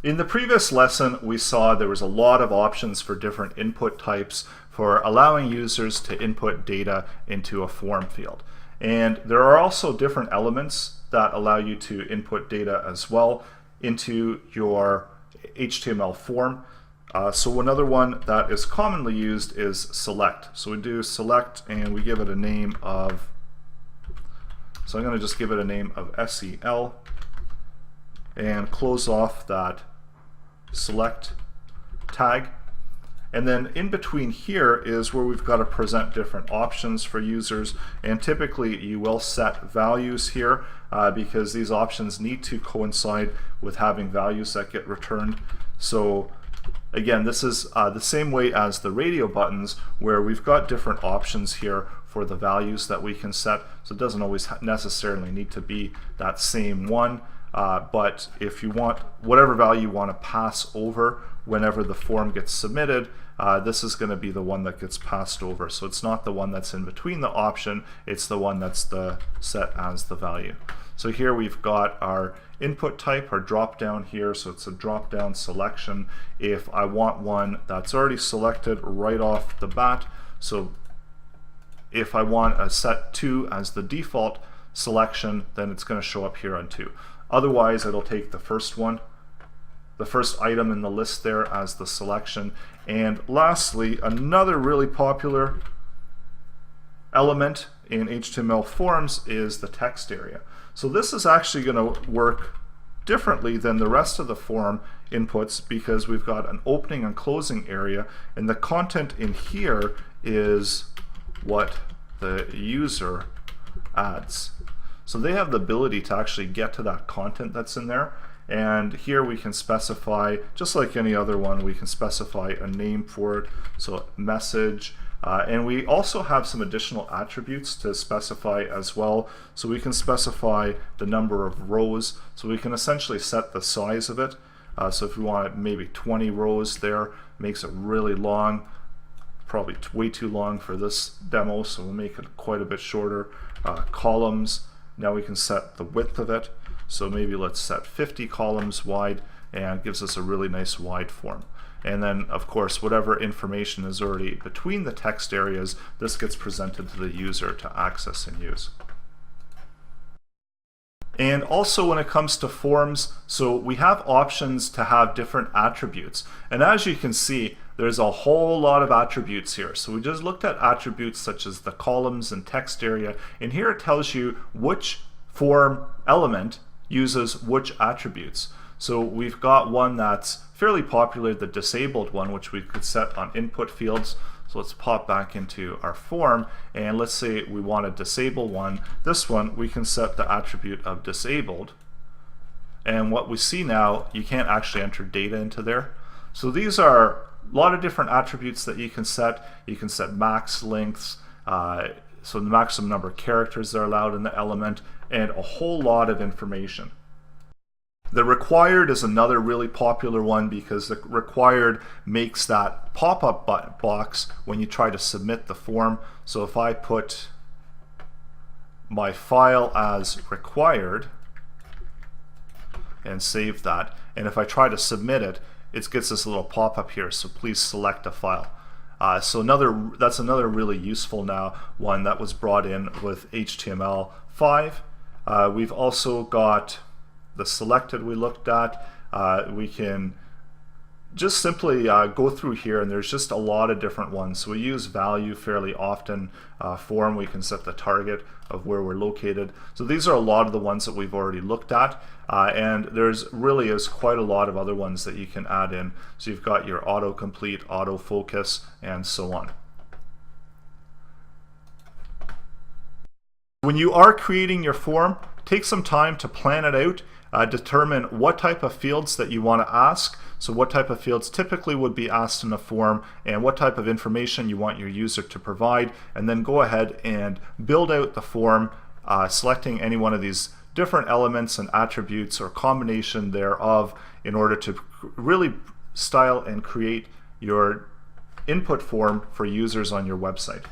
In the previous lesson, we saw there was a lot of options for different input types for allowing users to input data into a form field. And there are also different elements that allow you to input data as well into your HTML form. So another one that is commonly used is select. So we do select and we give it a name of, so I'm going to just give it a name of SEL and close off that select tag. And then in between here is where we've got to present different options for users, and typically you will set values here because these options need to coincide with having values that get returned. So again, this is the same way as the radio buttons, where we've got different options here for the values that we can set. So it doesn't always necessarily need to be that same one. But if you want whatever value you want to pass over whenever the form gets submitted, this is going to be the one that gets passed over. So it's not the one that's in between the option, it's the one that's set as the value. So here we've got our input type, our drop down here, so it's a drop down selection. If I want one that's already selected right off the bat, so if I want a set 2 as the default selection, then it's going to show up here on 2. Otherwise, it'll take the first one, the first item in the list there as the selection. And lastly, another really popular element in HTML forms is the text area. So this is actually going to work differently than the rest of the form inputs because we've got an opening and closing area, and the content in here is what the user adds. So they have the ability to actually get to that content that's in there. And here we can specify, just like any other one, we can specify a name for it, so message. And we also have some additional attributes to specify as well. So we can specify the number of rows. So we can essentially set the size of it. So if we want maybe 20 rows there, makes it really long, probably way too long for this demo, so we'll make it quite a bit shorter. Columns. Now we can set the width of it, so maybe let's set 50 columns wide, and it gives us a really nice wide form. And then of course whatever information is already between the text areas, this gets presented to the user to access and use. And also when it comes to forms, so we have options to have different attributes. And as you can see, there's a whole lot of attributes here. So we just looked at attributes such as the columns and text area, and here it tells you which form element uses which attributes. So we've got one that's fairly popular, the disabled one, which we could set on input fields. So let's pop back into our form, and let's say we want to disable one. This one, we can set the attribute of disabled. And what we see now, you can't actually enter data into there. So these are a lot of different attributes that you can set. You can set max lengths, so the maximum number of characters that are allowed in the element, and a whole lot of information. The required is another really popular one because the required makes that pop-up box when you try to submit the form. So if I put my file as required and save that, and if I try to submit it, it gets this little pop-up here, so please select a file. So that's another really useful now one that was brought in with HTML5. We've also got the selected we looked at. We can just simply go through here, and there's just a lot of different ones. So we use value fairly often. Form, we can set the target of where we're located. So these are a lot of the ones that we've already looked at, and there's really is quite a lot of other ones that you can add in. So you've got your autocomplete, autofocus, and so on. When you are creating your form, take some time to plan it out. Determine what type of fields that you want to ask, so what type of fields typically would be asked in a form, and what type of information you want your user to provide, and then go ahead and build out the form, selecting any one of these different elements and attributes or combination thereof in order to really style and create your input form for users on your website.